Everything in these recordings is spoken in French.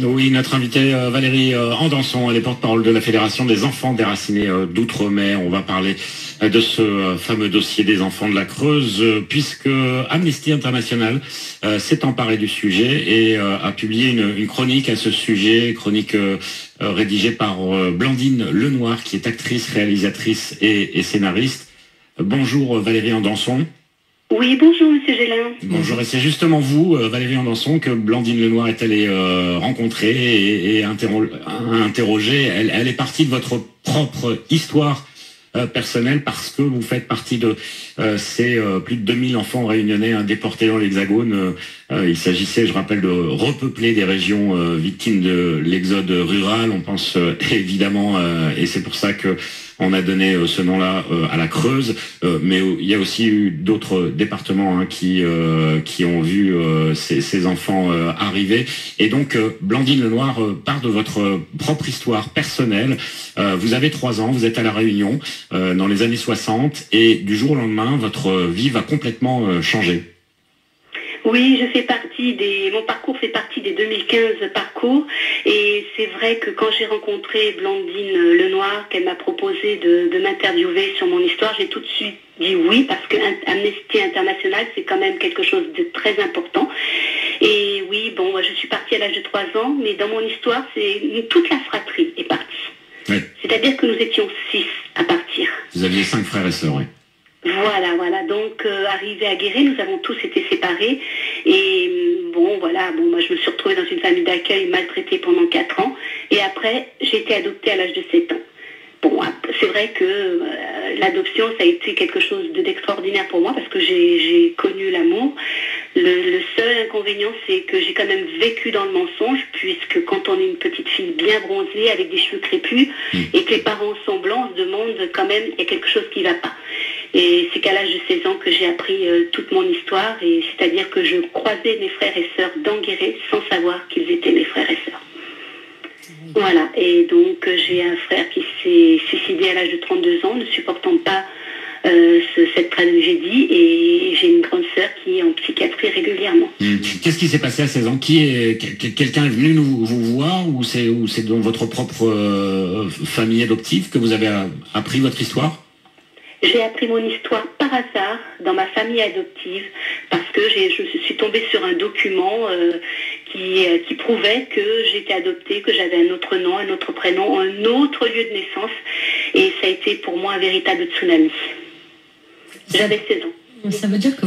Oui, notre invitée Valérie Andanson, elle est porte-parole de la Fédération des enfants déracinés d'Outre-mer. On va parler de ce fameux dossier des enfants de la Creuse, puisque Amnesty International s'est emparé du sujet et a publié une chronique à ce sujet, chronique rédigée par Blandine Lenoir, qui est actrice, réalisatrice et scénariste. Bonjour Valérie Andanson. Oui, bonjour Monsieur Gélin. Bonjour, et c'est justement vous, Valérie Andanson, que Blandine Lenoir est allée rencontrer et interroger. Elle est partie de votre propre histoire personnelle, parce que vous faites partie de ces plus de 2000 enfants réunionnais déportés dans l'Hexagone. Il s'agissait, je rappelle, de repeupler des régions victimes de l'exode rural. On pense évidemment, et c'est pour ça que on a donné ce nom-là à la Creuse, mais il y a aussi eu d'autres départements qui ont vu ces enfants arriver. Et donc, Blandine Lenoir part de votre propre histoire personnelle. Vous avez 3 ans, vous êtes à La Réunion dans les années 60, et du jour au lendemain, votre vie va complètement changer. Oui, mon parcours fait partie des 2015 parcours, et c'est vrai que quand j'ai rencontré Blandine Lenoir, qu'elle m'a proposé de m'interviewer sur mon histoire, j'ai tout de suite dit oui, parce que Amnesty International, c'est quand même quelque chose de très important. Et oui, bon, je suis partie à l'âge de 3 ans, mais dans mon histoire, toute la fratrie est partie. Oui. C'est-à-dire que nous étions 6 à partir. Vous aviez 5 frères et sœurs, oui. Voilà. Donc, arrivé à Guéret, nous avons tous été séparés. Et moi, je me suis retrouvée dans une famille d'accueil maltraitée pendant 4 ans. Et après, j'ai été adoptée à l'âge de 7 ans. Bon, c'est vrai que l'adoption, ça a été quelque chose d'extraordinaire pour moi, parce que j'ai connu l'amour. Le seul inconvénient, c'est que j'ai quand même vécu dans le mensonge, puisque quand on est une petite fille bien bronzée, avec des cheveux crépus, et que les parents sont blancs, on se demande quand même, il y a quelque chose qui ne va pas. Et c'est qu'à l'âge de 16 ans que j'ai appris toute mon histoire, et c'est-à-dire que je croisais mes frères et sœurs dans Guéret sans savoir qu'ils étaient mes frères et sœurs. Voilà, et donc j'ai un frère qui s'est suicidé à l'âge de 32 ans, ne supportant pas cette tragédie, et j'ai une grande sœur qui est en psychiatrie régulièrement. Qu'est-ce qui s'est passé à 16 ans? Quelqu'un est venu vous voir, ou c'est dans votre propre famille adoptive que vous avez appris votre histoire? J'ai appris mon histoire par hasard dans ma famille adoptive, parce que je suis tombée sur un document qui prouvait que j'étais adoptée, que j'avais un autre nom, un autre prénom, un autre lieu de naissance, et ça a été pour moi un véritable tsunami. J'avais 16 ans. Ça veut dire que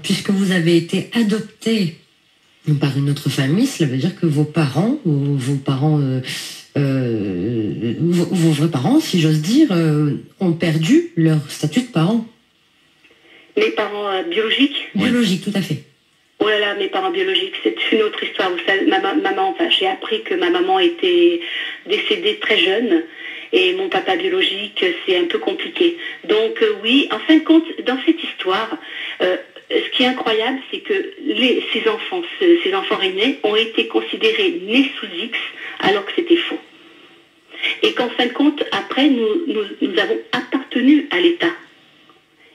puisque vous avez été adoptée par une autre famille, cela veut dire que vos parents, vos vrais parents, si j'ose dire, ont perdu leur statut de parents. Mes parents biologiques? Biologiques, tout à fait. Oh là là, mes parents biologiques, c'est une autre histoire. Vous savez, j'ai appris que ma maman était décédée très jeune, et mon papa biologique, c'est un peu compliqué. Donc oui, en fin de compte, dans cette histoire, ce qui est incroyable, c'est que ces enfants réunionnais ont été considérés nés sous X, alors que c'était faux. Et qu'en fin de compte, après, nous avons appartenu à l'État.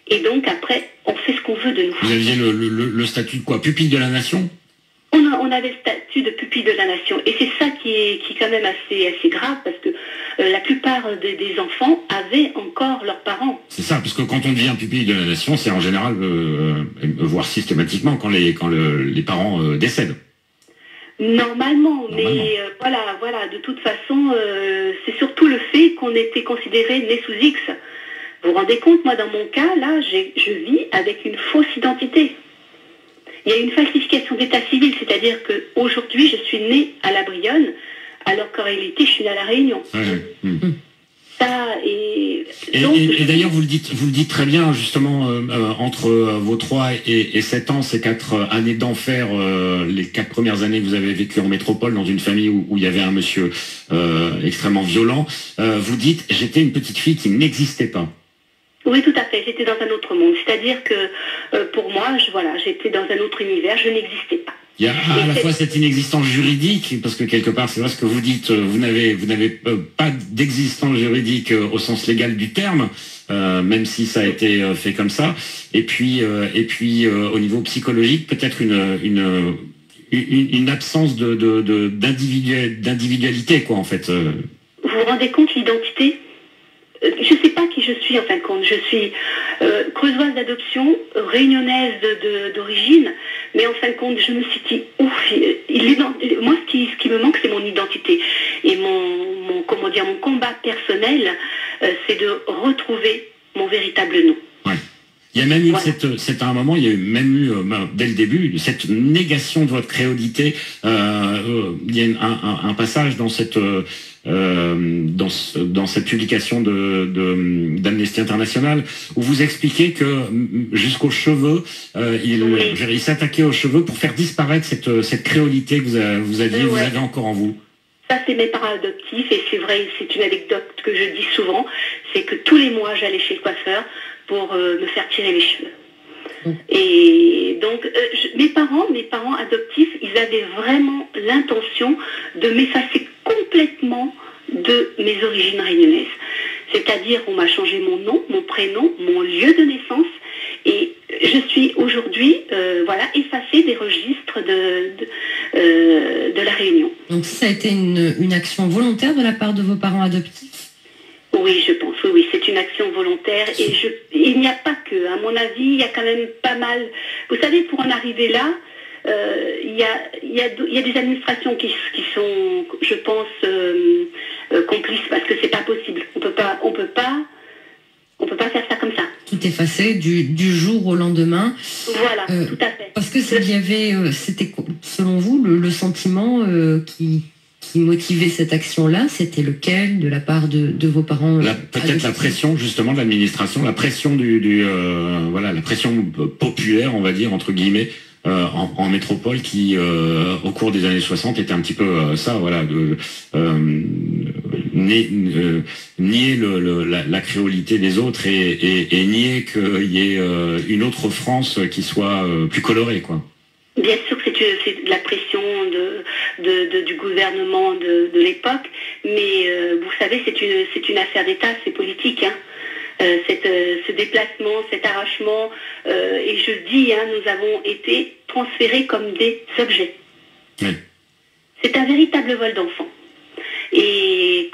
Et donc, après, on fait ce qu'on veut de nous. Vous aviez le statut de quoi? Pupille de la nation? On avait le statut de pupille de la nation. Et c'est ça qui est quand même assez grave, parce que la plupart des enfants avaient encore leurs parents. C'est ça, parce que quand on devient pupille de la nation, c'est en général, voire systématiquement, quand les parents décèdent. Normalement, mais voilà, de toute façon, c'est surtout le fait qu'on était considérés nés sous X. Vous vous rendez compte, moi, dans mon cas, là, je vis avec une fausse identité. Il y a une falsification d'état civil, c'est-à-dire qu'aujourd'hui, je suis née à La Brionne, alors qu'en réalité, je suis née à La Réunion. Et d'ailleurs, vous le dites très bien, justement, entre vos 3 et 7 ans, ces 4 années d'enfer, les 4 premières années que vous avez vécues en métropole, dans une famille où il y avait un monsieur extrêmement violent, vous dites, j'étais une petite fille qui n'existait pas. Oui, tout à fait, j'étais dans un autre monde. C'est-à-dire que pour moi, j'étais dans un autre univers, je n'existais pas. Il y a à la fois cette inexistence juridique, parce que quelque part, c'est vrai ce que vous dites, vous n'avez pas d'existence juridique au sens légal du terme, même si ça a été fait comme ça. Et puis au niveau psychologique, peut-être une absence d'individualité, quoi, en fait. Vous vous rendez compte, l'identité? Je ne sais pas qui je suis, en fin de compte. Je suis creusoise d'adoption, réunionnaise d'origine, mais en fin de compte, je me situe où? Moi, ce qui me manque, c'est mon identité. Et mon combat personnel, c'est de retrouver mon véritable nom. Ouais. Il y a même eu à un moment, il y a eu même eu dès le début cette négation de votre créolité. Il y a un passage dans cette dans cette publication d'Amnesty International où vous expliquez que jusqu'aux cheveux, il s'attaquait aux cheveux pour faire disparaître cette créolité que vous avez encore en vous. Ça, c'est mes parents adoptifs, et c'est vrai, c'est une anecdote que je dis souvent, c'est que tous les mois, j'allais chez le coiffeur pour me faire tirer les cheveux. Et donc, mes parents adoptifs, ils avaient vraiment l'intention de m'effacer complètement de mes origines réunionnaises. C'est-à-dire, on m'a changé mon nom, mon prénom, mon lieu de naissance, et je suis aujourd'hui effacée des registres de la Réunion. Donc ça a été une action volontaire de la part de vos parents adoptifs? Oui, je pense, oui, c'est une action volontaire, et il n'y a pas que, à mon avis, il y a quand même pas mal. Vous savez, pour en arriver là, il y a des administrations qui sont, je pense, complices, parce que c'est pas possible. On peut pas faire ça comme ça. Tout effacé du jour au lendemain. Voilà, tout à fait. Parce que c'était selon vous le sentiment qui motivait cette action-là, c'était lequel de la part de vos parents? Peut-être la pression justement de l'administration, la pression la pression populaire, on va dire entre guillemets, en métropole, qui au cours des années 60 était un petit peu nier la créolité des autres et nier qu'il y ait une autre France qui soit plus colorée, quoi. Bien sûr que c'est de la pression du gouvernement de l'époque, mais vous savez, c'est une affaire d'État, c'est politique, hein. Ce déplacement, cet arrachement, et je dis, nous avons été transférés comme des objets. Oui. C'est un véritable vol d'enfant. Et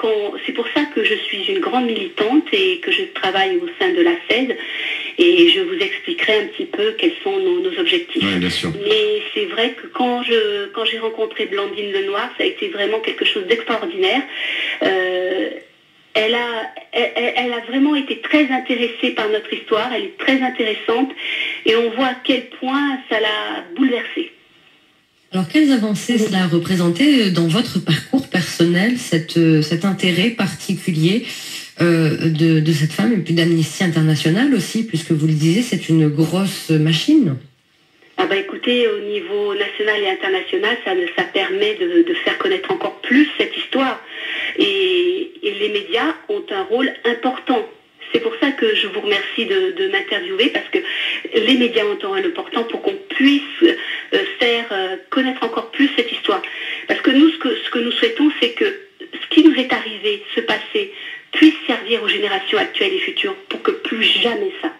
c'est pour ça que je suis une grande militante et que je travaille au sein de la CED, et je vous expliquerai un petit peu quels sont nos objectifs. Oui, bien sûr. Mais c'est vrai que quand j'ai rencontré Blandine Lenoir, ça a été vraiment quelque chose d'extraordinaire. Elle a vraiment été très intéressée par notre histoire, elle est très intéressante, et on voit à quel point ça l'a bouleversée. Alors, quelles avancées cela a représenté dans votre parcours personnel, cet intérêt particulier de cette femme, et puis d'Amnesty International aussi, puisque vous le disiez, c'est une grosse machine? Écoutez, au niveau national et international, ça permet de faire connaître encore plus cette histoire. Et les médias ont un rôle important. C'est pour ça que je vous remercie de m'interviewer, parce que les médias ont un rôle important pour qu'on puisse faire connaître encore plus cette histoire. Parce que nous, ce que nous souhaitons, c'est que ce qui nous est arrivé, ce passé, puisse servir aux générations actuelles et futures pour que plus jamais ça.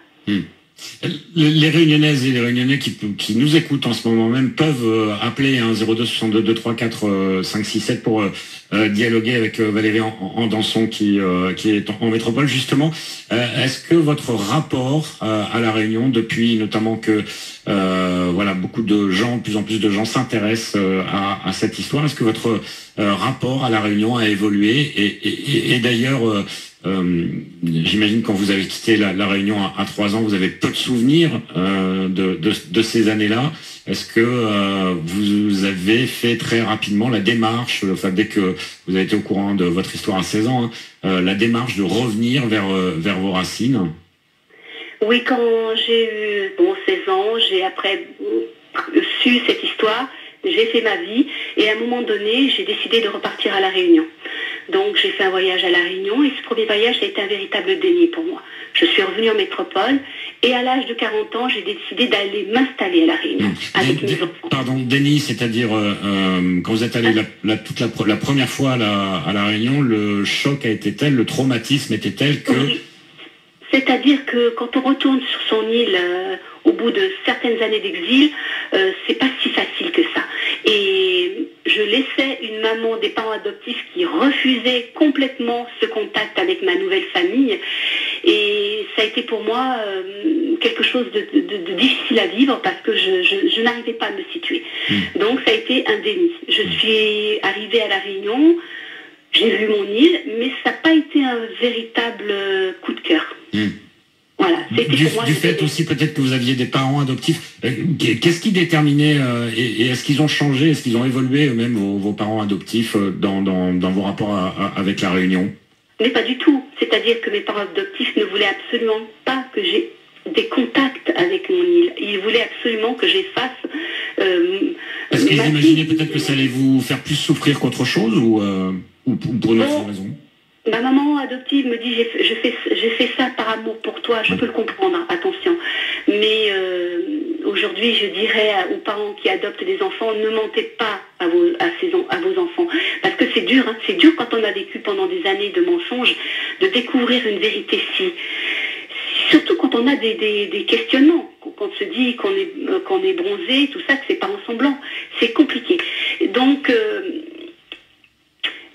Les Réunionnaises et les Réunionnais qui nous écoutent en ce moment même peuvent appeler 02 62 234 567 pour dialoguer avec Valérie Andanson qui est en métropole justement. Est-ce que votre rapport à la Réunion, depuis notamment que beaucoup de gens, de plus en plus de gens s'intéressent à cette histoire, est-ce que votre rapport à la Réunion a évolué et d'ailleurs j'imagine quand vous avez quitté la Réunion à 3 ans, vous avez peu de souvenirs de ces années-là. Est-ce que vous avez fait très rapidement la démarche, dès que vous avez été au courant de votre histoire à 16 ans, la démarche de revenir vers vos racines? Oui, quand j'ai eu 16 ans, j'ai après su cette histoire, j'ai fait ma vie, et à un moment donné, j'ai décidé de repartir à La Réunion. Donc j'ai fait un voyage à La Réunion, et ce premier voyage a été un véritable déni pour moi. Je suis revenue en métropole, et à l'âge de 40 ans, j'ai décidé d'aller m'installer à La Réunion avec mes enfants. Pardon, déni, c'est-à-dire quand vous êtes allé la première fois à la Réunion, le choc a été tel, le traumatisme était tel que... Oui. C'est-à-dire que quand on retourne sur son île au bout de certaines années d'exil, c'est pas si facile que ça. Et je laissais une maman des parents adoptifs qui refusait complètement ce contact avec ma nouvelle famille. Et ça a été pour moi quelque chose de difficile à vivre parce que je n'arrivais pas à me situer. Donc ça a été un déni. Je suis arrivée à La Réunion, j'ai vu mon île, mais ça n'a pas été un véritable coup de cœur. Voilà, du fait aussi peut-être que vous aviez des parents adoptifs. Qu'est-ce qui déterminait et est-ce qu'ils ont changé, est-ce qu'ils ont évolué eux-mêmes vos parents adoptifs dans vos rapports avec La Réunion? Mais pas du tout. C'est-à-dire que mes parents adoptifs ne voulaient absolument pas que j'ai des contacts avec mon île. Ils voulaient absolument que j'efface. Est-ce qu'ils imaginaient peut-être que ça allait vous faire plus souffrir qu'autre chose ou pour une autre raison? Ma maman adoptive me dit j'ai fait ça par amour pour toi, je peux le comprendre, attention. Mais aujourd'hui, je dirais aux parents qui adoptent des enfants, ne mentez pas à vos enfants. Parce que c'est dur, hein, c'est dur quand on a vécu pendant des années de mensonges, de découvrir une vérité surtout quand on a des questionnements, quand on se dit qu'on est bronzé, tout ça, que c'est pas en semblant. C'est compliqué. Donc,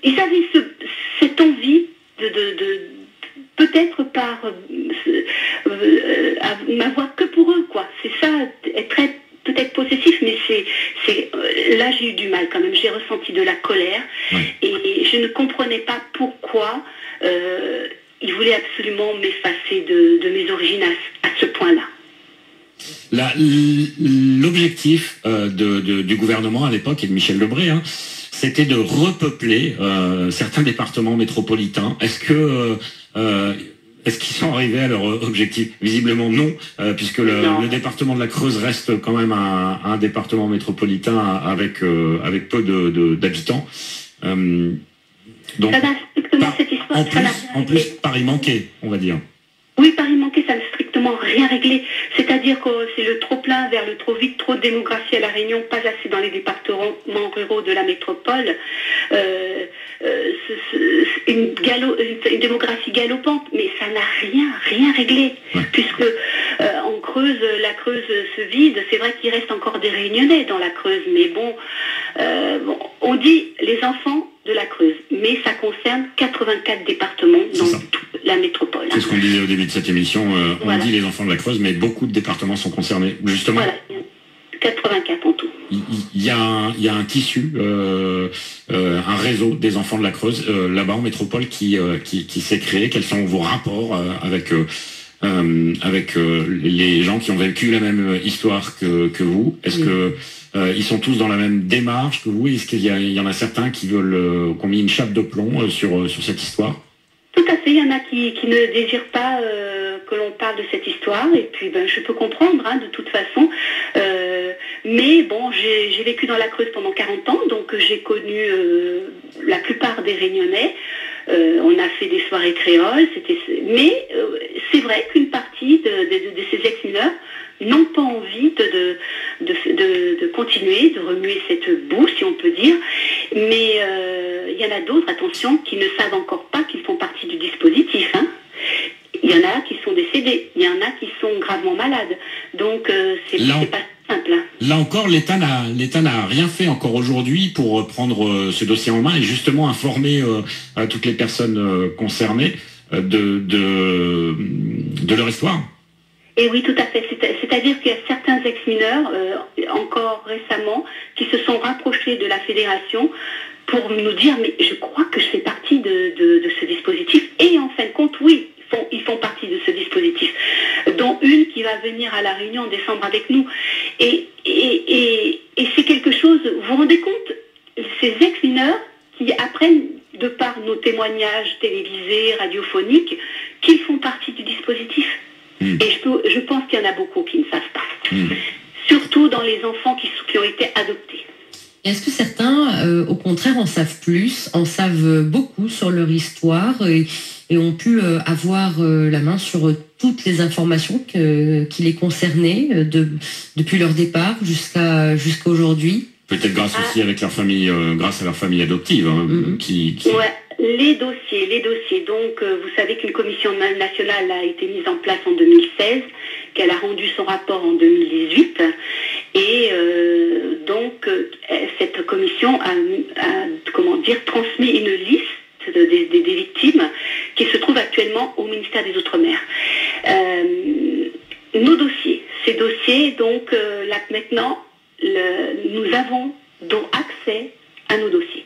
ils avaient cette envie de peut-être par m'avoir que pour eux, quoi. C'est ça, être très peut-être possessif, mais là j'ai eu du mal quand même. J'ai ressenti de la colère et je ne comprenais pas pourquoi ils voulaient absolument m'effacer de mes origines à ce point-là. L'objectif du gouvernement à l'époque et de Michel Debré, c'était de repeupler certains départements métropolitains. Est-ce qu'ils sont arrivés à leur objectif? Visiblement non, puisque le département de la Creuse reste quand même un département métropolitain avec peu d'habitants. Donc, ça n'a strictement cette histoire. En plus, Paris manquait, on va dire. Oui, Paris manquait, ça n'a strictement rien réglé. C'est-à-dire que c'est le trop-plein vers le trop vite, trop de démographie à La Réunion, pas assez dans les départements ruraux de la métropole. Une démographie galopante, mais ça n'a rien réglé. Puisque en Creuse, la Creuse se vide. C'est vrai qu'il reste encore des Réunionnais dans la Creuse, mais bon, on dit les enfants de la Creuse, mais ça concerne 84 départements dans toute la métropole. C'est ce qu'on disait au début de cette émission. On dit les enfants de la Creuse, mais beaucoup de départements sont concernés, justement. Voilà, 84 en tout. Il y a un tissu, un réseau des enfants de la Creuse, là-bas en métropole, qui s'est créé. Quels sont vos rapports avec les gens qui ont vécu la même histoire que vous? Est-ce que ils sont tous dans la même démarche que vous? Est-ce qu'il y en a certains qui veulent qu'on mis une chape de plomb sur cette histoire? Tout à fait, il y en a qui ne désirent pas que l'on parle de cette histoire, et puis je peux comprendre de toute façon. Mais bon, j'ai vécu dans la Creuse pendant 40 ans, donc j'ai connu la plupart des Réunionnais. On a fait des soirées créoles, mais c'est vrai qu'une partie de ces ex-mineurs n'ont pas envie de continuer, de remuer cette boue, si on peut dire. Mais il y en a d'autres, attention, qui ne savent encore pas qu'ils font partie du dispositif. Il y en a qui sont décédés, il y en a qui sont gravement malades. Donc c'est pas simple. Là encore, l'État n'a rien fait encore aujourd'hui pour prendre ce dossier en main et justement informer toutes les personnes concernées de leur histoire. Et oui, tout à fait. C'est-à-dire qu'il y a certains ex-mineurs, encore récemment, qui se sont rapprochés de la fédération pour nous dire « mais je crois que je fais partie de ce dispositif ». Et en fin de compte, oui, ils font partie de ce dispositif, dont une qui va venir à La Réunion en décembre avec nous. Et c'est quelque chose, vous vous rendez compte, ces ex-mineurs qui apprennent de par nos témoignages télévisés, radiophoniques, qu'ils font partie du dispositif. Et je pense qu'il y en a beaucoup qui ne savent pas. Surtout dans les enfants qui ont été adoptés. Est-ce que certains, au contraire, en savent plus, en savent beaucoup sur leur histoire et ont pu avoir la main sur toutes les informations qui les concernaient depuis leur départ jusqu'à aujourd'hui? Peut-être grâce aussi avec leur famille, grâce à leur famille adoptive. Ouais, les dossiers. Donc, vous savez qu'une commission nationale a été mise en place en 2016, qu'elle a rendu son rapport en 2018. Et donc, cette commission effectivement au ministère des Outre-mer. Nos dossiers, ces dossiers, donc là maintenant, nous avons donc accès à nos dossiers.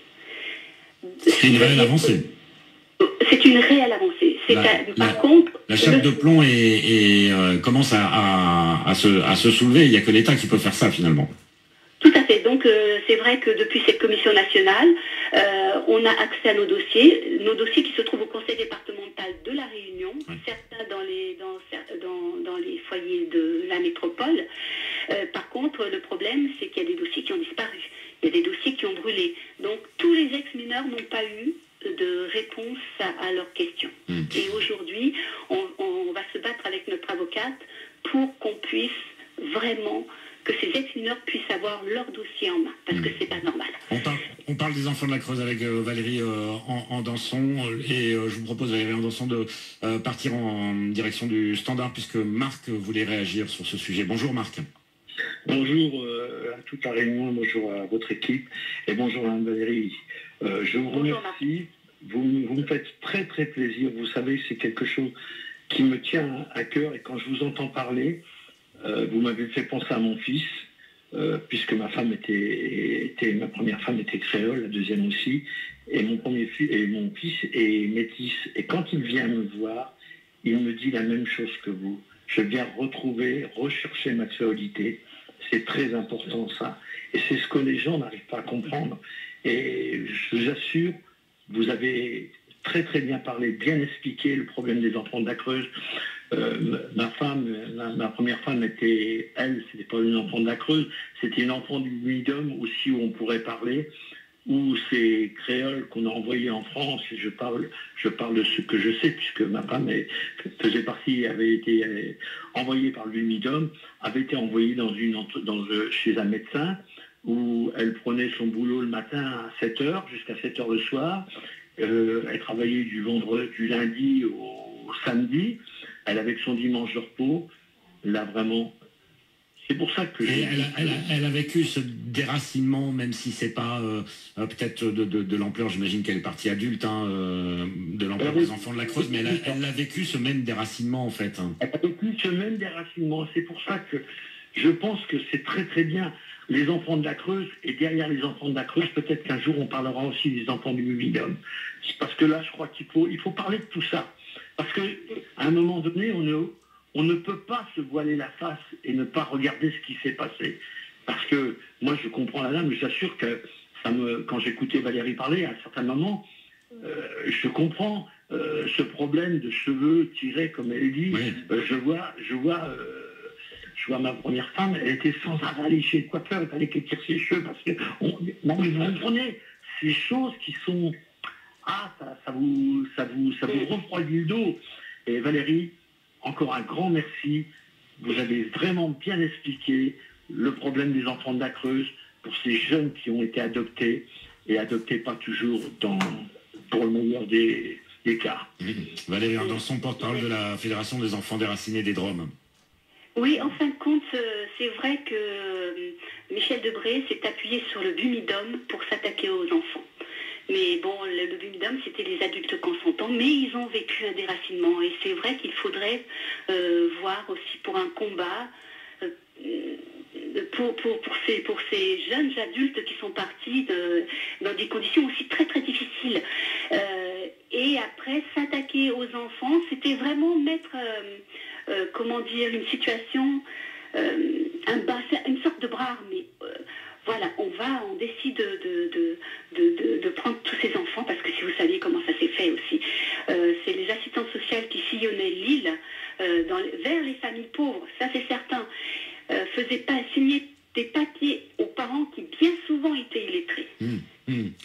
C'est une réelle avancée. C'est une réelle avancée. Par contre, la chape de plomb commence à se soulever. Il n'y a que l'État qui peut faire ça finalement. Tout à fait. Donc c'est vrai que depuis cette commission nationale, on a accès à nos dossiers qui se trouvent au conseil départemental de la Réunion, certains dans les foyers de la métropole. Par contre, le problème, c'est qu'il y a des dossiers qui ont disparu. Il y a des dossiers qui ont brûlé. Donc tous les ex-mineurs n'ont pas eu de réponse à leurs questions. Et aujourd'hui, on va se battre avec notre avocate pour qu'on puisse vraiment, que ces ex-mineurs puissent avoir leur dossier en main, parce que c'est pas normal. On parle des enfants de la Creuse avec Valérie Andanson, et je vous propose, Valérie Andanson, de partir en direction du standard, puisque Marc voulait réagir sur ce sujet. Bonjour Marc. Bonjour à toute la réunion, bonjour à votre équipe, et bonjour à Valérie. Je vous remercie, vous me faites très très plaisir, vous savez, c'est quelque chose qui me tient à cœur, et quand je vous entends parler, vous m'avez fait penser à mon fils, puisque ma première femme était créole, la deuxième aussi, et mon fils est métis, et quand il vient me voir, il me dit la même chose que vous. Je viens rechercher ma créolité, c'est très important ça, et c'est ce que les gens n'arrivent pas à comprendre. Et je vous assure, vous avez très très bien parlé, bien expliqué le problème des enfants de la Creuse. Ma première femme c'était pas une enfant de la Creuse, c'était une enfant du Midom aussi, où on pourrait parler, où ces créoles qu'on a envoyés en France, et je parle de ce que je sais, puisque ma femme avait été envoyée par le Midom, avait été envoyée chez un médecin, où elle prenait son boulot le matin à 7h jusqu'à 7h le soir. Elle travaillait du lundi au samedi. Elle avait son dimanche de repos. Là, vraiment, c'est pour ça que elle a vécu ce déracinement, même si c'est pas peut-être de l'ampleur, j'imagine qu'elle est partie adulte, de l'ampleur des enfants de la Creuse, mais elle a vécu ce même déracinement, en fait. Elle a vécu ce même déracinement. C'est pour ça que je pense que c'est très très bien. Les enfants de la Creuse, et derrière les enfants de la Creuse, peut-être qu'un jour on parlera aussi des enfants du Midom. Parce que là, je crois qu'il faut parler de tout ça. Parce qu'à un moment donné, on ne peut pas se voiler la face et ne pas regarder ce qui s'est passé. Parce que moi, je comprends la dame, j'assure que quand j'écoutais Valérie parler, à un certain moment, je comprends ce problème de cheveux tirés, comme elle dit. Oui. Je vois ma première femme, elle était sans arrêt aller chez le coiffeur, il fallait qu'elle tire ses cheveux, parce que vous comprenez, ces choses qui sont... ça vous refroidit le dos. Et Valérie, encore un grand merci. Vous avez vraiment bien expliqué le problème des enfants de la Creuse pour ces jeunes qui ont été adoptés, et adoptés pas toujours pour le meilleur des cas. Valérie Andanson, porte-parole de la Fédération des enfants déracinés des Drômes. Oui, en fin de compte, c'est vrai que Michel Debré s'est appuyé sur le Bumidom pour s'attaquer aux enfants. Mais bon, le Bumidom, c'était les adultes consentants, mais ils ont vécu un déracinement. Et c'est vrai qu'il faudrait voir aussi pour un combat, pour ces jeunes adultes qui sont partis dans des conditions aussi très très difficiles. Et après, s'attaquer aux enfants, c'était vraiment mettre... une situation, une sorte de bras armé. Voilà, on décide de prendre tous ces enfants, parce que si vous saviez comment ça s'est fait aussi, c'est les assistantes sociales qui sillonnaient l'île vers les familles pauvres, ça c'est certain, faisaient pas signer des papiers aux parents qui bien souvent étaient illettrés.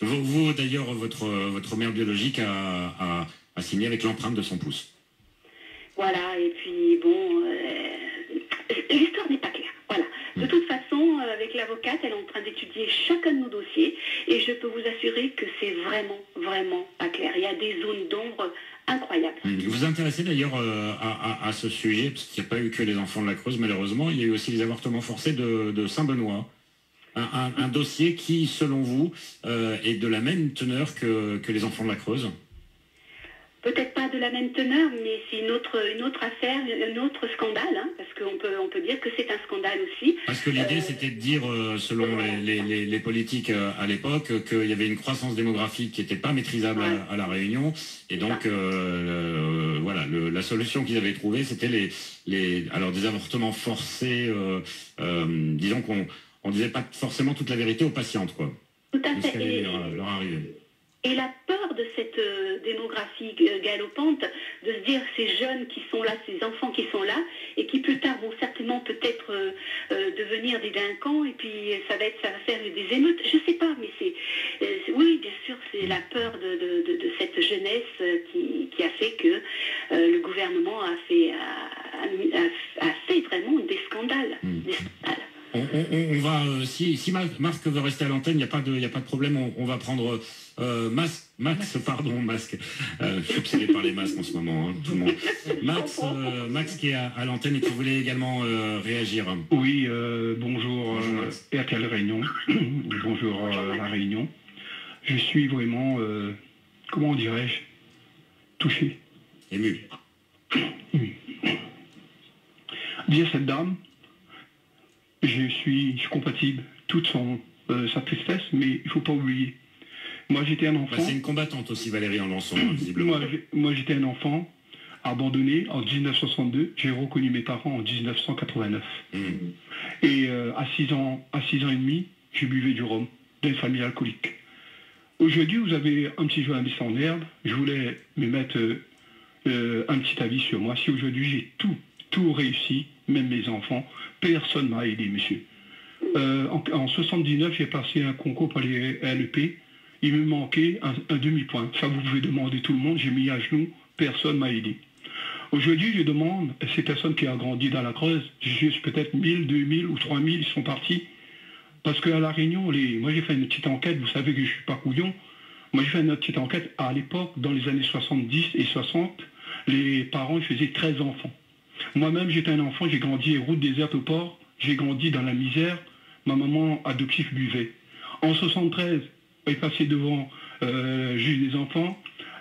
Vous d'ailleurs, votre mère biologique a signé avec l'empreinte de son pouce. Voilà, et puis bon, l'histoire n'est pas claire. Voilà. De toute façon, avec l'avocate, elle est en train d'étudier chacun de nos dossiers, et je peux vous assurer que c'est vraiment, vraiment pas clair. Il y a des zones d'ombre incroyables. Vous vous intéressez d'ailleurs à ce sujet, parce qu'il n'y a pas eu que les enfants de la Creuse, malheureusement, il y a eu aussi les avortements forcés de Saint-Benoît. Un dossier qui, selon vous, est de la même teneur que les enfants de la Creuse. Peut-être pas de la même teneur, mais c'est une autre affaire, un autre scandale, hein, parce on peut dire que c'est un scandale aussi. Parce que l'idée, c'était de dire, selon les politiques à l'époque, qu'il y avait une croissance démographique qui n'était pas maîtrisable à La Réunion, et donc voilà, la solution qu'ils avaient trouvée, c'était alors des avortements forcés. Disons qu'on disait pas forcément toute la vérité aux patientes, quoi. Tout à fait. Ce qui allait leur arriver. Et la peur de cette démographie galopante, de se dire ces jeunes qui sont là, ces enfants qui sont là, et qui plus tard vont certainement peut-être devenir des délinquants, et puis ça va faire des émeutes, je sais pas, mais oui, bien sûr, c'est la peur de cette jeunesse qui a fait que le gouvernement a fait vraiment des scandales. Des scandales. On va, si Marc veut rester à l'antenne, il n'y a pas de problème, on va prendre Max, je suis obsédé par les masques en ce moment, hein, tout le monde. Max qui est à l'antenne et qui voulait également réagir. Oui, bonjour RTL Réunion, bonjour La Réunion. Je suis vraiment, comment dirais-je, touché. Ému. Dire cette dame, je suis compatible, toute sa tristesse, mais il ne faut pas oublier. Moi, j'étais un enfant... c'est une combattante aussi, Valérie Enlançon, visiblement. Moi, j'étais un enfant abandonné en 1962. J'ai reconnu mes parents en 1989. Et à 6 ans et demi, je buvais du rhum d'une famille alcoolique. Aujourd'hui, vous avez un petit jeu à mettre en herbe. Je voulais me mettre un petit avis sur moi. Si aujourd'hui, j'ai tout réussi, même mes enfants, personne ne m'a aidé, monsieur. En 79, j'ai passé un concours pour les LEP. Il me manquait un demi-point. Ça, vous pouvez demander tout le monde. J'ai mis à genoux. Personne ne m'a aidé. Aujourd'hui, je demande à ces personnes qui ont grandi dans la Creuse, juste peut-être 1000, 2000 ou 3000, ils sont partis. Parce qu'à La Réunion, moi j'ai fait une petite enquête. Vous savez que je ne suis pas couillon. Moi j'ai fait une petite enquête. À l'époque, dans les années 70 et 60, les parents ils faisaient 13 enfants. Moi-même, j'étais un enfant. J'ai grandi route déserte au port. J'ai grandi dans la misère. Ma maman adoptive buvait. En 73, est passé devant le juge des enfants.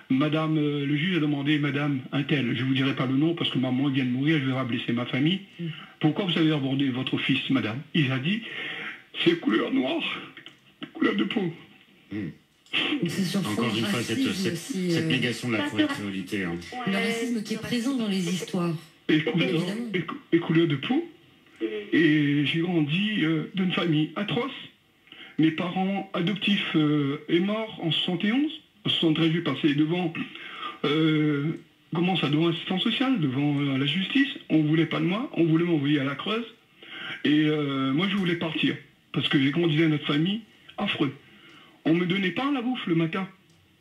Le juge a demandé, madame, un tel, je ne vous dirai pas le nom parce que maman vient de mourir, je vais blesser ma famille. Pourquoi vous avez abordé votre fils, madame? Il a dit, c'est couleur noire, couleur de peau. Encore une fois, cette négation de la créolité. Hein. Le racisme qui est présent dans les histoires. Et couleur de peau. Et j'ai grandi d'une famille atroce. Mes parents adoptifs est mort en 71. En 73, j'ai passé devant devant l'assistance sociale, devant la justice. On ne voulait pas de moi, on voulait m'envoyer à la Creuse. Et moi, je voulais partir. Parce que j'ai grandi dans notre famille, affreux. On ne me donnait pas la bouffe le matin,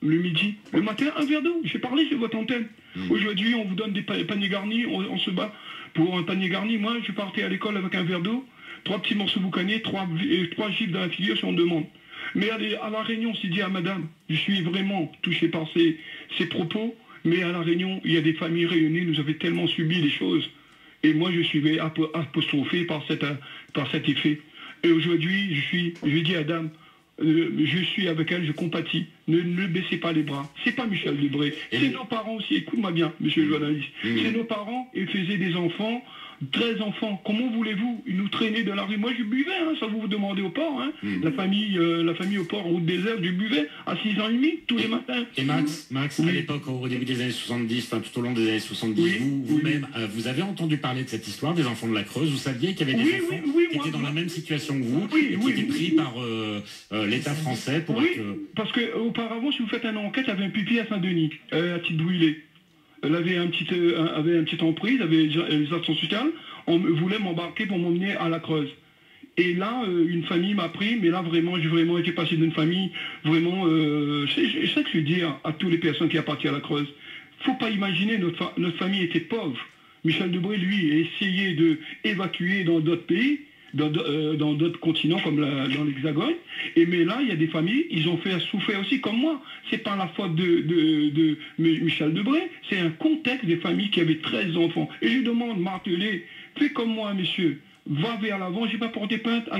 le midi. Le matin, un verre d'eau. J'ai parlé sur votre antenne. Aujourd'hui, on vous donne des paniers garnis, on se bat pour un panier garni. Moi, je partais à l'école avec un verre d'eau, 3 petits morceaux boucanés, 3 gifles dans la figure si on demande. Mais à La Réunion, c'est dit à madame, je suis vraiment touché par ces propos, mais à La Réunion, il y a des familles réunies, nous avons tellement subi des choses. Et moi, je suis apostrophé par cet effet. Et aujourd'hui, je dis à dame, je suis avec elle, je compatis. Ne baissez pas les bras. C'est pas Michel Debré. C'est nos parents aussi. Écoute-moi bien, monsieur le journaliste. C'est nos parents, ils faisaient des enfants, 13 enfants. Comment voulez-vous nous traîner de la rue? Moi, je buvais, hein, ça vous demandez au port. Hein. La famille au port, route désert, je buvais à 6 ans et demi, tous les matins. Et Max, oui. À l'époque, au début des années 70, enfin tout au long des années 70, vous-même, vous avez entendu parler de cette histoire des enfants de la Creuse. Vous saviez qu'il y avait des enfants qui étaient dans la même situation que vous, et qui étaient pris par l'État français pour parce qu'auparavant, si vous faites une enquête, il y avait un pupier à Saint-Denis, à Tite-Brûlée. Elle avait un petite emprise, avait les actions sociales. On voulait m'embarquer pour m'emmener à la Creuse. Et là, une famille m'a pris, mais là, vraiment, j'ai vraiment été passé d'une famille, vraiment, c'est ça que je dis à toutes les personnes qui appartiennent à la Creuse. Faut pas imaginer, notre famille était pauvre. Michel Debré, lui, a essayé d'évacuer dans d'autres pays, dans d'autres continents comme dans l'Hexagone. Mais là, il y a des familles, ils ont souffert aussi comme moi. C'est pas la faute de Michel Debré, c'est un contexte des familles qui avaient 13 enfants. Et je demande, Martelet, fais comme moi, monsieur, va vers l'avant, je n'ai pas porté plainte à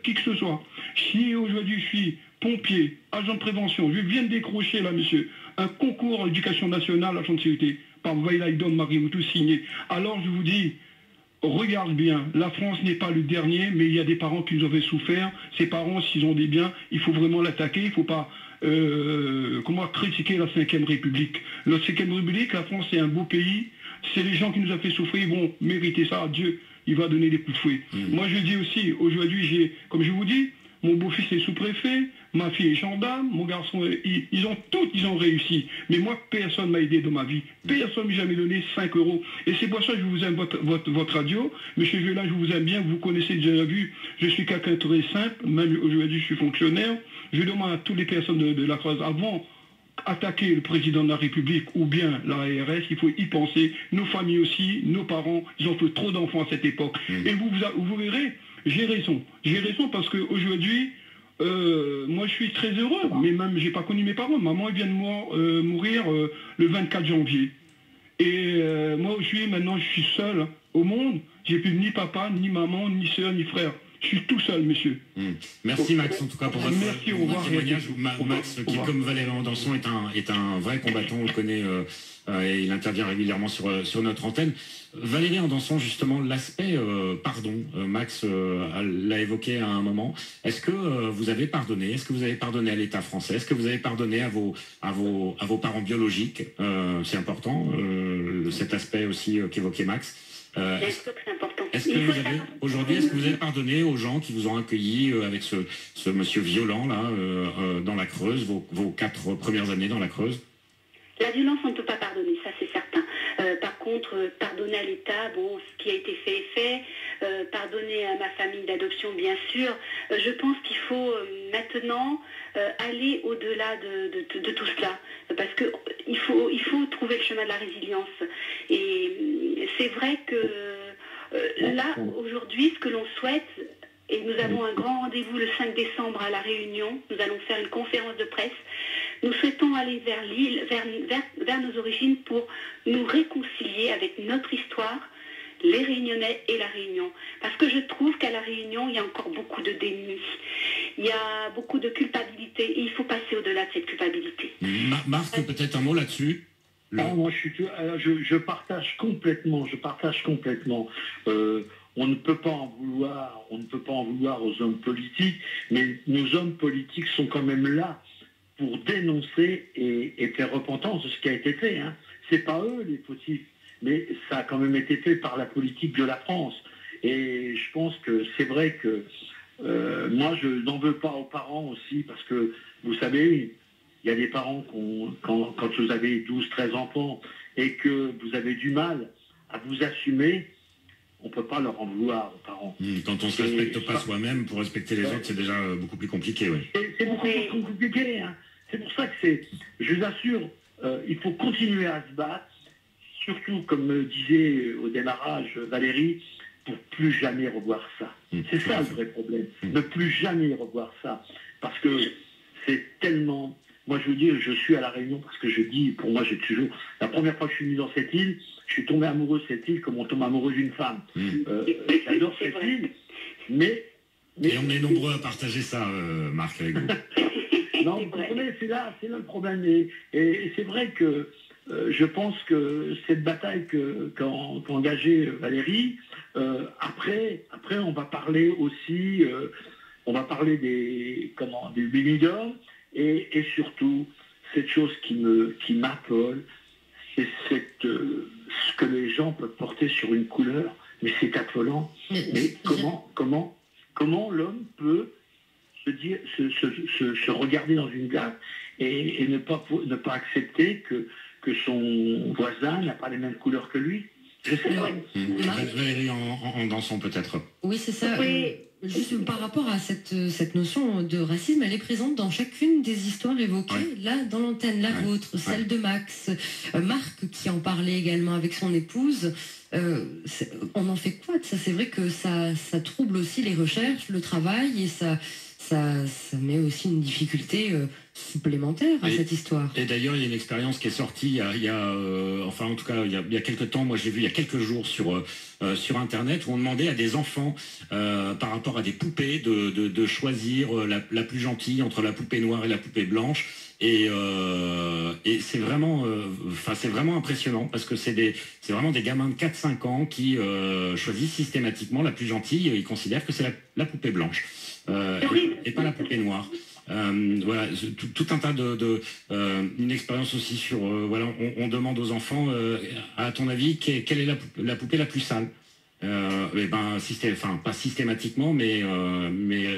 qui que ce soit. Si aujourd'hui je suis pompier, agent de prévention, je viens de décrocher là, monsieur, un concours éducation nationale, agent de sécurité, par Vaïlaïdon Marimoutou signé. Alors je vous dis, regarde bien, la France n'est pas le dernier, mais il y a des parents qui nous ont fait souffrir. Ces parents, s'ils ont des biens, il faut vraiment l'attaquer, il ne faut pas critiquer la 5e République. La 5e République, la France, c'est un beau pays, c'est les gens qui nous ont fait souffrir, ils vont mériter ça, Dieu, il va donner des coups de fouet. Moi je dis aussi, aujourd'hui, comme je vous dis, mon beau-fils est sous-préfet, ma fille est gendarme, mon garçon, ils ont réussi. Mais moi, personne ne m'a aidé dans ma vie. Personne ne m'a jamais donné 5 €. Et c'est pour ça que je vous aime votre radio. Monsieur Vela, je vous aime bien, vous connaissez déjà vu. Je suis quelqu'un de très simple, même aujourd'hui je suis fonctionnaire. Je demande à toutes les personnes de la Creuse, avant attaquer le président de la République ou bien la ARS, il faut y penser. Nos familles aussi, nos parents, ils ont fait trop d'enfants à cette époque. Et vous verrez, j'ai raison. J'ai raison parce qu'aujourd'hui, moi je suis très heureux, mais même j'ai pas connu mes parents. Maman vient de mourir le 24 janvier. Et moi aujourd'hui, maintenant je suis seul au monde. J'ai plus ni papa, ni maman, ni soeur, ni frère. Je suis tout seul, monsieur. Merci Max, en tout cas, pour votre témoignage. Max, qui comme Valérie Andanson est un vrai combattant, on le connaît, et il intervient régulièrement sur notre antenne. Valérie Andanson, justement, l'aspect pardon, Max l'a évoqué à un moment. Est-ce que vous avez pardonné? Est-ce que vous avez pardonné à l'État français? Est-ce que vous avez pardonné à vos parents biologiques? C'est important, cet aspect aussi qu'évoquait Max. Est-ce que vous avez pardonné aux gens qui vous ont accueilli avec ce monsieur violent là dans la Creuse, vos 4 premières années dans la Creuse? La violence, on ne peut pas pardonner, ça c'est certain. Par contre, pardonner à l'État, bon, ce qui a été fait est fait. Pardonner à ma famille d'adoption, bien sûr. Je pense qu'il faut maintenant aller au-delà de tout cela, parce que il faut trouver le chemin de la résilience. Et c'est vrai que là, aujourd'hui, ce que l'on souhaite, et nous avons un grand rendez-vous le 5 décembre à La Réunion, nous allons faire une conférence de presse. Nous souhaitons aller vers l'île, vers nos origines pour nous réconcilier avec notre histoire, les Réunionnais et La Réunion. Parce que je trouve qu'à La Réunion, il y a encore beaucoup de déni. Il y a beaucoup de culpabilité et il faut passer au-delà de cette culpabilité. Marc, peut-être un mot là-dessus? Moi, je partage complètement. On ne peut pas en vouloir aux hommes politiques, mais nos hommes politiques sont quand même là pour dénoncer et faire repentance de ce qui a été fait. Hein. C'est pas eux les fautifs, mais ça a quand même été fait par la politique de la France. Et je pense que c'est vrai que moi, je n'en veux pas aux parents aussi, parce que, vous savez, il y a des parents quand vous avez 12, 13 enfants et que vous avez du mal à vous assumer, on ne peut pas leur en vouloir aux parents. Quand on ne se respecte pas soi-même, pour respecter les autres, c'est déjà beaucoup plus compliqué. Ouais. C'est beaucoup plus compliqué. Hein. C'est pour ça que je vous assure, il faut continuer à se battre, surtout, comme me disait au démarrage Valérie, pour plus jamais revoir ça. C'est ça le vrai problème. Ne plus jamais revoir ça. Parce que c'est tellement... Moi, je veux dire, je suis à La Réunion parce que je dis, pour moi, j'ai toujours... La première fois que je suis venu dans cette île, je suis tombé amoureux de cette île comme on tombe amoureux d'une femme. J'adore cette île, mais... Et on est nombreux à partager ça, Marc, avec vous. Non, vous comprenez, c'est là le problème. Et c'est vrai que je pense que cette bataille qu'a engagée Valérie, après, on va parler aussi... on va parler des leaders. Et surtout, cette chose qui m'appelle, c'est ce que les gens peuvent porter sur une couleur, mais c'est affolant. Mais comment l'homme peut se regarder dans une glace et ne pas accepter que son voisin n'a pas les mêmes couleurs que lui? Je sais pas. Valérie en dansant peut-être. Oui, c'est ça. Oui. Juste par rapport à cette notion de racisme, elle est présente dans chacune des histoires évoquées, là, dans l'antenne, la vôtre, celle de Max, Marc qui en parlait également avec son épouse. On en fait quoi de ça? C'est vrai que ça trouble aussi les recherches, le travail, et ça met aussi une difficulté supplémentaire à cette histoire. Et d'ailleurs, il y a une expérience qui est sortie enfin en tout cas il y a quelques temps, moi j'ai vu il y a quelques jours sur Internet, où on demandait à des enfants par rapport à des poupées de choisir la plus gentille entre la poupée noire et la poupée blanche. Et c'est vraiment c'est vraiment impressionnant, parce que c'est vraiment des gamins de 4-5 ans qui choisissent systématiquement la plus gentille. Ils considèrent que c'est la poupée blanche et pas la poupée noire. Voilà, tout un tas une expérience aussi sur voilà, on demande aux enfants à ton avis quelle est la poupée la plus sale. Et ben pas systématiquement, mais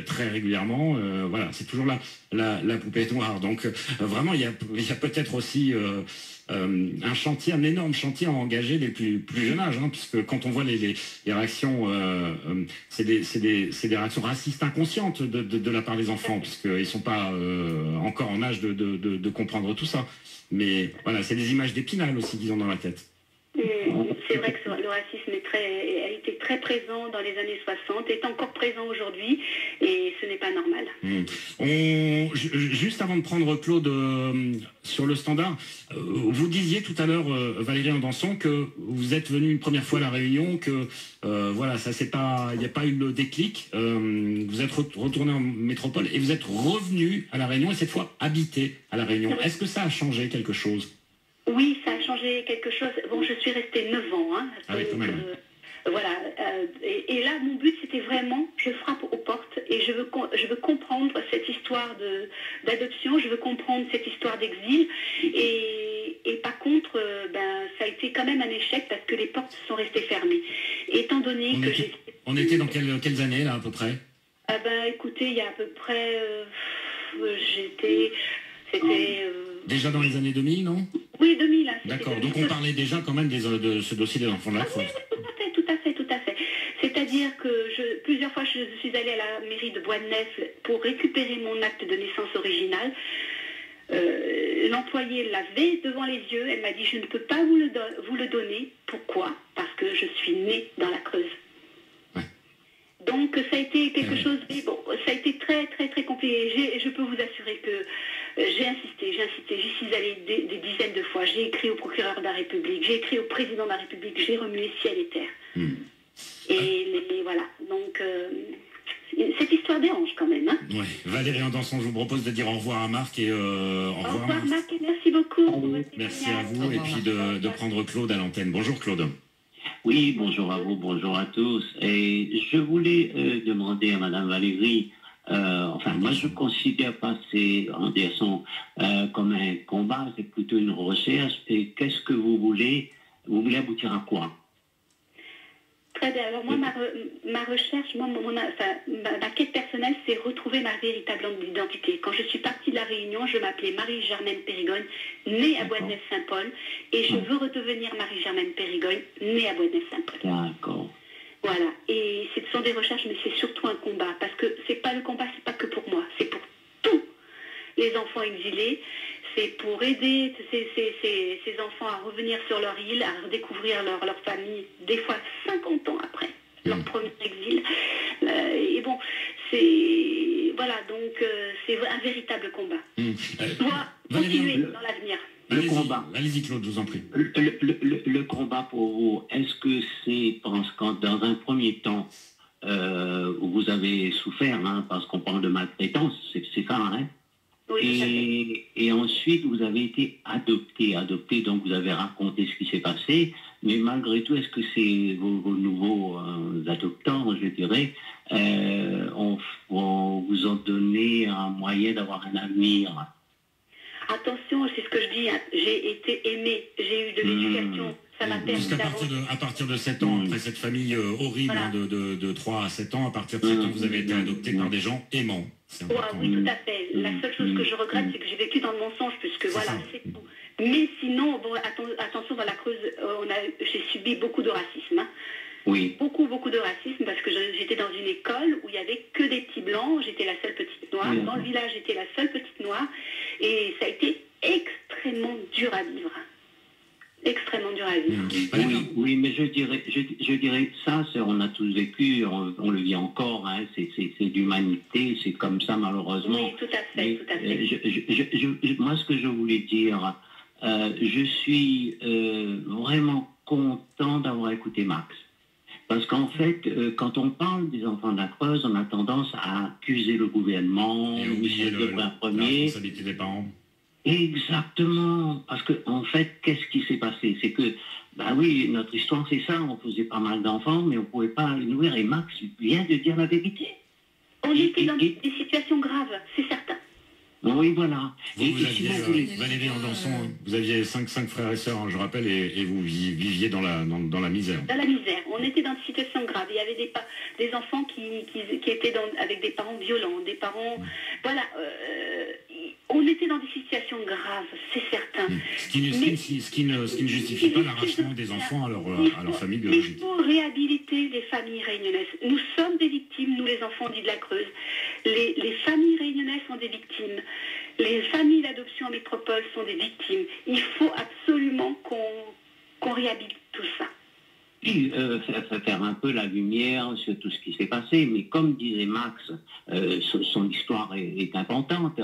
très régulièrement, voilà, c'est toujours la poupée noire. Donc vraiment il y a peut-être aussi un énorme chantier à engager dès le plus jeune âge, hein, puisque quand on voit les réactions, c'est des réactions racistes inconscientes de la part des enfants, puisqu'ils sont pas encore en âge de comprendre tout ça. Mais voilà, c'est des images d'Épinal aussi qu'ils ont dans la tête. C'est vrai que le racisme a été très présent dans les années 60, est encore présent aujourd'hui, et ce n'est pas normal. Juste avant de prendre Claude sur le standard, vous disiez tout à l'heure, Valérie Andanson, que vous êtes venu une première fois à La Réunion, que voilà, il n'y a pas eu le déclic, vous êtes retourné en métropole et vous êtes revenu à La Réunion, et cette fois habité à La Réunion. Est-ce que ça a changé quelque chose ? Oui, ça a changé quelque chose. Bon, je suis restée 9 ans. Hein, donc, quand même. Voilà. Et là, mon but, c'était vraiment, je frappe aux portes et je veux comprendre cette histoire d'adoption, je veux comprendre cette histoire d'exil. Et par contre, ça a été quand même un échec, parce que les portes sont restées fermées. Étant donné on était dans quelles années, là, à peu près ? Écoutez, il y a à peu près... Déjà dans les années 2000, non ? Oui, 2000. Hein, d'accord, donc on parlait déjà quand même de ce dossier des enfants de la France. Oui, tout à fait. C'est-à-dire que plusieurs fois, je suis allée à la mairie de Bois-de-Nef pour récupérer mon acte de naissance original. L'employée l'avait devant les yeux. Elle m'a dit, je ne peux pas vous le donner. Pourquoi ? Parce que je suis née dans la Creuse. Ouais. Donc ça a été quelque chose, mais bon, ça a été très très très compliqué. Je peux vous assurer que j'ai insisté, j'y suis allée des dizaines de fois. J'ai écrit au procureur de la République, j'ai écrit au président de la République, j'ai remué ciel et terre. Et voilà, donc cette histoire dérange quand même. Hein. Oui, Valérie Andanson, je vous propose de dire au revoir à Marc et au revoir Marc, et merci beaucoup. Merci à vous, et puis de prendre Claude à l'antenne. Bonjour Claude. Oui, bonjour à vous, bonjour à tous. Et je voulais demander à Madame Valérie, moi je considère pas ces Anderson comme un combat, c'est plutôt une recherche. Et qu'est-ce que vous voulez aboutir à quoi? Très bien. Alors moi, ma recherche, ma quête personnelle, c'est retrouver ma véritable identité. Quand je suis partie de La Réunion, je m'appelais Marie-Germaine Périgogne, née à Bois-de-Nef-Saint-Paul, et je veux redevenir Marie-Germaine Périgogne, née à Bois-de-Nef-Saint-Paul. D'accord. Voilà. Et ce sont des recherches, mais c'est surtout un combat, parce que c'est pas le combat, c'est pas que pour moi, c'est pour tous les enfants exilés. C'est pour aider ces enfants à revenir sur leur île, à redécouvrir leur famille, des fois 50 ans après leur premier exil. Et bon, c'est un véritable combat. On doit continuer dans l'avenir. Le combat. Allez-y Claude, je vous en prie. Le combat pour vous, est-ce que c'est parce que dans un premier temps, vous avez souffert, hein, parce qu'on parle de maltraitance, c'est ça, hein? Oui, et ensuite, vous avez été adopté, donc vous avez raconté ce qui s'est passé, mais malgré tout, est-ce que c'est vos nouveaux adoptants, je dirais, vous ont donné un moyen d'avoir un avenir? Attention, c'est ce que je dis, hein. J'ai été aimée, j'ai eu de l'éducation. Ça m'a permis à partir de 7 ans, après cette famille horrible, voilà, de 3 à 7 ans, à partir de 7 ans, vous avez été adopté par des gens aimants. Oui, tout à fait. La seule chose que je regrette, c'est que j'ai vécu dans le mensonge, puisque voilà, c'est tout. Mais sinon, bon, attention, dans la Creuse, j'ai subi beaucoup de racisme. Hein. Oui. Beaucoup de racisme, parce que j'étais dans une école où il n'y avait que des petits blancs, j'étais la seule petite noire. Dans le village, j'étais la seule petite noire. Et ça a été extrêmement dur à vivre. extrêmement dur à vivre. Oui, oui, mais je dirais ça, on a tous vécu, on le vit encore, hein, c'est d'humanité, c'est comme ça malheureusement. Oui, tout à fait, Mais, tout à fait. moi, ce que je voulais dire, je suis vraiment content d'avoir écouté Max. Parce qu'en fait, quand on parle des enfants de la Creuse, on a tendance à accuser le gouvernement, Et oublier la la responsabilité des parents. Exactement, parce que en fait, qu'est-ce qui s'est passé? C'est que, bah oui, notre histoire c'est ça, on faisait pas mal d'enfants, mais on pouvait pas les nourrir, et Max vient de dire la vérité. On était dans des situations graves, c'est certain. Oui, voilà. Vous aviez, Valérie Andanson, vous aviez cinq frères et sœurs, hein, je rappelle, et vous viviez dans la misère. Dans la misère. On était dans des situations graves. Il y avait des enfants qui étaient avec des parents violents, des parents... Voilà. On était dans des situations graves, c'est certain. Ce qui ne justifie pas l'arrachement des enfants à leur famille biologique. Il faut réhabiliter les familles réunionnaises. Nous sommes des victimes, nous les enfants dits de la Creuse. Les familles réunionnaises sont des victimes. Les familles d'adoption en métropole sont des victimes. Il faut absolument qu'on réhabilite tout ça. Et faire un peu la lumière sur tout ce qui s'est passé, mais comme disait Max, son histoire est importante.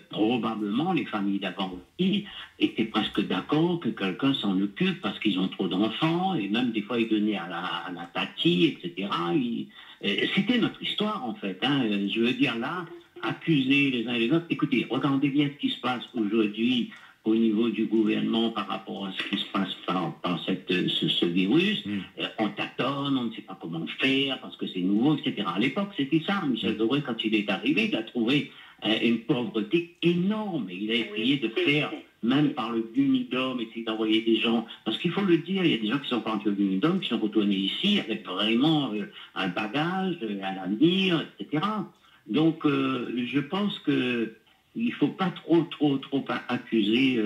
Probablement les familles d'avant étaient presque d'accord que quelqu'un s'en occupe parce qu'ils ont trop d'enfants, et même des fois ils donnaient à la tati, etc. C'était notre histoire en fait, hein. Je veux dire là, accuser les uns et les autres. Écoutez, regardez bien ce qui se passe aujourd'hui au niveau du gouvernement par rapport à ce qui se passe par ce virus. On tâtonne, on ne sait pas comment faire parce que c'est nouveau, etc. À l'époque, c'était ça. Michel Debré, quand il est arrivé, il a trouvé une pauvreté énorme. Il a essayé de faire, même par le Unidom, essayer d'envoyer des gens. Parce qu'il faut le dire, il y a des gens qui sont partis au Unidom, qui sont retournés ici avec vraiment un bagage, un avenir, etc. Donc, je pense que il ne faut pas trop accuser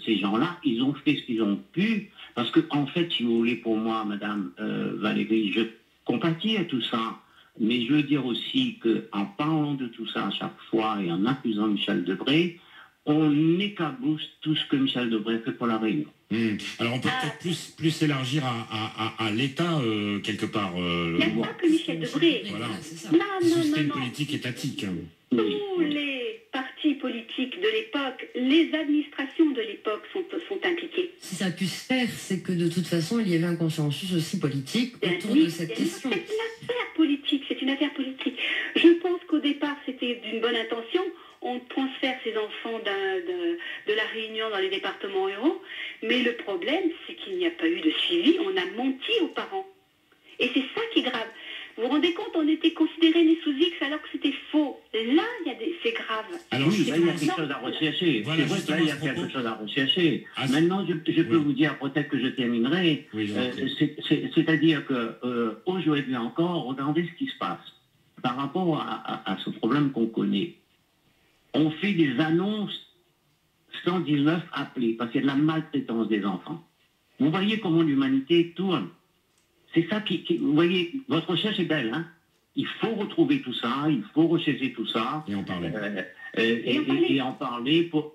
ces gens-là. Ils ont fait ce qu'ils ont pu. Parce que, en fait, si vous voulez, pour moi, Madame Valérie, je compatis à tout ça. Mais je veux dire aussi qu'en parlant de tout ça à chaque fois et en accusant Michel Debré, on écabousse tout ce que Michel Debré fait pour la Réunion. Alors on peut peut-être plus s'élargir à l'État quelque part. Il n'y a pas que Michel Debré. Voilà. Non. une politique étatique. Tous les partis politiques de l'époque, les administrations de l'époque sont impliquées. Si ça a pu se faire, c'est que de toute façon, il y avait un consensus aussi politique autour de cette question. C'est une affaire politique. Je pense qu'au départ, c'était d'une bonne intention. On transfère ces enfants de la Réunion dans les départements ruraux. Mais le problème, c'est qu'il n'y a pas eu de suivi. On a menti aux parents. Et c'est ça qui est grave. Vous vous rendez compte, on était considérés nés sous X alors que c'était faux. Là, c'est grave. Alors oui, là, il y a quelque chose à rechercher. Voilà, c'est vrai que là, il y a quelque chose à rechercher. Maintenant, je peux vous dire, peut-être que je terminerai, c'est-à-dire que aujourd'hui encore, regardez ce qui se passe. Par rapport à ce problème qu'on connaît, on fait des annonces 119 appelés, parce qu'il y a de la maltraitance des enfants. Vous voyez comment l'humanité tourne. C'est ça vous voyez, votre recherche est belle, hein. Il faut retrouver tout ça, il faut rechercher tout ça. Et en parler. Et en parler pour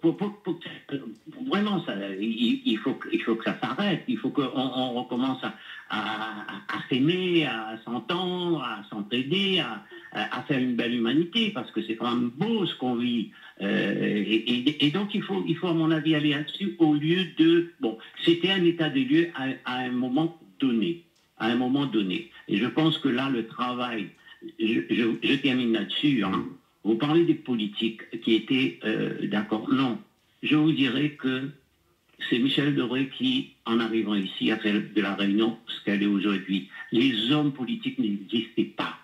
vraiment, ça, il faut que ça s'arrête. Il faut qu'on recommence à s'aimer, à s'entendre, à s'entraider, à faire une belle humanité, parce que c'est quand même beau ce qu'on vit. Et donc il faut à mon avis aller là-dessus au lieu de... Bon, c'était un état des lieux à un moment donné. Et je pense que là, le travail, je termine là-dessus, hein. Vous parlez des politiques qui étaient d'accord. Non, je vous dirais que c'est Michel Debré qui, en arrivant ici, a fait de la Réunion ce qu'elle est aujourd'hui. Les hommes politiques n'existaient pas.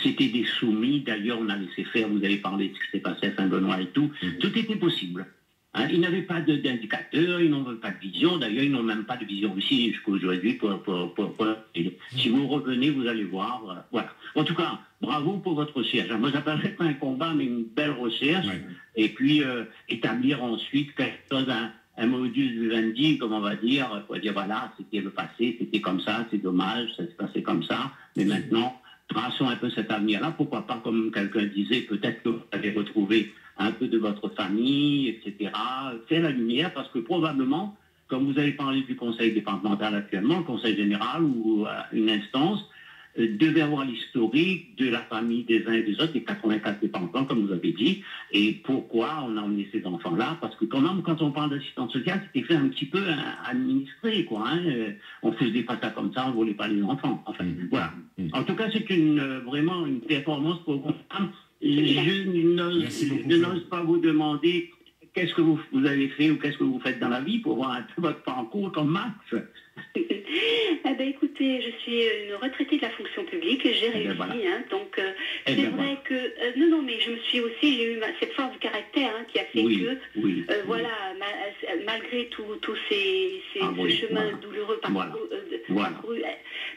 C'était des soumis. D'ailleurs, on a laissé faire, vous avez parlé de ce qui s'est passé à Saint-Benoît et tout. Tout était possible. Hein, ils n'avaient pas d'indicateurs, ils n'ont pas de vision. D'ailleurs, ils n'ont même pas de vision aussi jusqu'à aujourd'hui. Si vous revenez, vous allez voir. Voilà. En tout cas, bravo pour votre recherche. Moi, j'appellerais pas un combat, mais une belle recherche. Ouais. Et puis, établir ensuite quelque chose, un modus vivendi, comme on va dire. Pour dire, voilà, c'était le passé, c'était comme ça, c'est dommage, ça s'est passé comme ça. Mais maintenant, traçons un peu cet avenir-là. Pourquoi pas, comme quelqu'un disait, peut-être que vous allez retrouver un peu de votre famille, etc. Faire la lumière, parce que probablement, comme vous avez parlé du conseil départemental actuellement, le conseil général ou une instance, devait avoir l'historique de la famille des uns et des autres, des 84 départements, comme vous avez dit, et pourquoi on a emmené ces enfants-là, parce que quand même, quand on parle d'assistance sociale, c'était fait un petit peu administré, quoi. Hein. On faisait pas ça comme ça, on volait pas les enfants. Enfin, voilà. En tout cas, c'est vraiment une performance pour vous. Je n'ose pas vous demander qu'est-ce que vous avez fait ou qu'est-ce que vous faites dans la vie pour voir un peu votre parcours comme Max. Écoutez, je suis une retraitée de la fonction publique, j'ai réussi, voilà. Hein, donc c'est vrai que non, mais j'ai eu cette force de caractère qui a fait voilà, malgré tous ces chemins douloureux parcourus,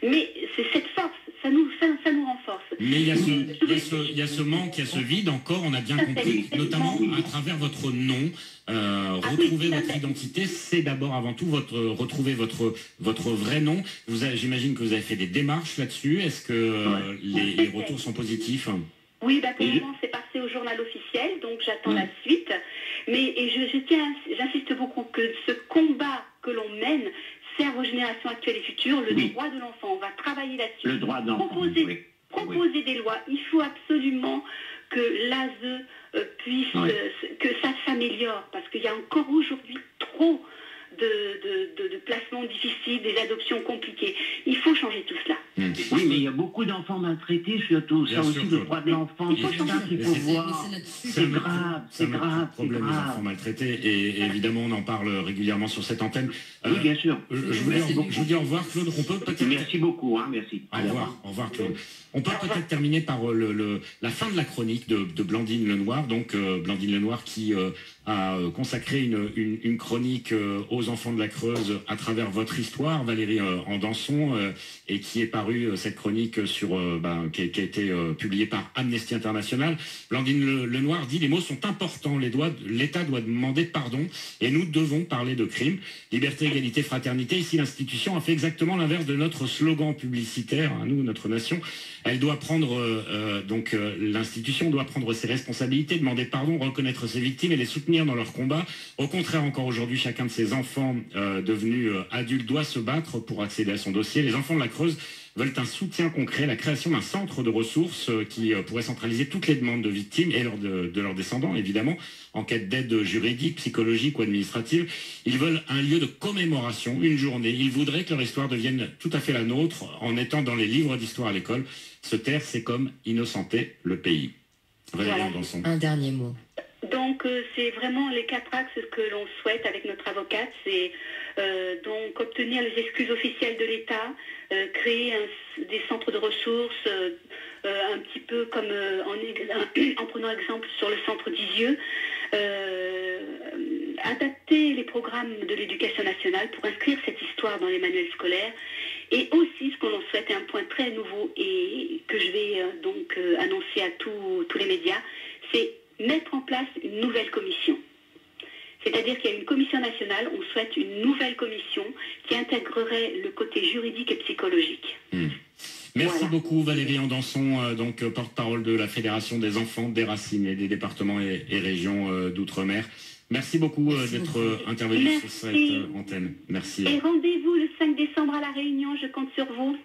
mais c'est cette force, ça nous renforce. Mais il y a ce manque, il y a ce vide encore, on a bien compris, notamment à travers votre nom. Retrouver votre identité, c'est d'abord avant tout retrouver votre vrai nom. J'imagine que vous avez fait des démarches là-dessus. Est-ce que les retours sont positifs? Oui, pour le moment, c'est passé au journal officiel, donc j'attends la suite. Mais j'insiste beaucoup que ce combat que l'on mène serve aux générations actuelles et futures, le droit de l'enfant. On va travailler là-dessus. Le droit de l'enfant. Proposer des lois. Il faut absolument que l'ASE puisse, que ça s'améliore, parce qu'il y a encore aujourd'hui trop de placements difficiles, des adoptions compliquées. Il faut changer tout cela. Oui, mais il y a beaucoup d'enfants maltraités, surtout. Ça aussi, le droit de l'enfant, c'est ça qu'il faut voir. C'est grave, c'est grave. C'est problème des enfants maltraités, et évidemment, on en parle régulièrement sur cette antenne. Oui, bien sûr. Je vous dis au revoir, Claude. On peut peut-être... Merci beaucoup, merci. Au revoir, Claude. On peut peut-être terminer par la fin de la chronique de Blandine Lenoir. Donc, Blandine Lenoir qui a consacré une chronique aux enfants de la Creuse à travers votre histoire, Valérie Andanson, et qui est parue, cette chronique, qui a été publiée par Amnesty International. Blandine Lenoir dit: les mots sont importants, l'État doit demander pardon, et nous devons parler de crimes. Liberté, égalité, fraternité. Ici, l'institution a fait exactement l'inverse de notre slogan publicitaire, à nous, notre nation. Elle doit prendre, l'institution doit prendre ses responsabilités, demander pardon, reconnaître ses victimes et les soutenir dans leur combat. Au contraire, encore aujourd'hui, chacun de ces enfants devenus adultes doit se battre pour accéder à son dossier. Les enfants de la Creuse veulent un soutien concret, la création d'un centre de ressources qui pourrait centraliser toutes les demandes de victimes et de leurs descendants, évidemment, en quête d'aide juridique, psychologique ou administrative. Ils veulent un lieu de commémoration, une journée. Ils voudraient que leur histoire devienne tout à fait la nôtre en étant dans les livres d'histoire à l'école. Se taire, c'est comme innocenter le pays. Valérie Andanson. Un dernier mot. Donc c'est vraiment les 4 axes que l'on souhaite avec notre avocate, c'est donc obtenir les excuses officielles de l'État, créer des centres de ressources, un petit peu comme en prenant exemple sur le centre d'Isieux, adapter les programmes de l'éducation nationale pour inscrire cette histoire dans les manuels scolaires, et aussi ce que l'on souhaite, un point très nouveau et que je vais annoncer à tous les médias, c'est mettre en place une nouvelle commission. C'est-à-dire qu'il y a une commission nationale, on souhaite une nouvelle commission qui intégrerait le côté juridique et psychologique. Merci beaucoup Valérie Andanson, porte-parole de la Fédération des enfants déracinés des départements et régions d'outre-mer. Merci beaucoup d'être intervenu sur cette antenne. Merci. Et rendez-vous le 5 décembre à La Réunion, je compte sur vous.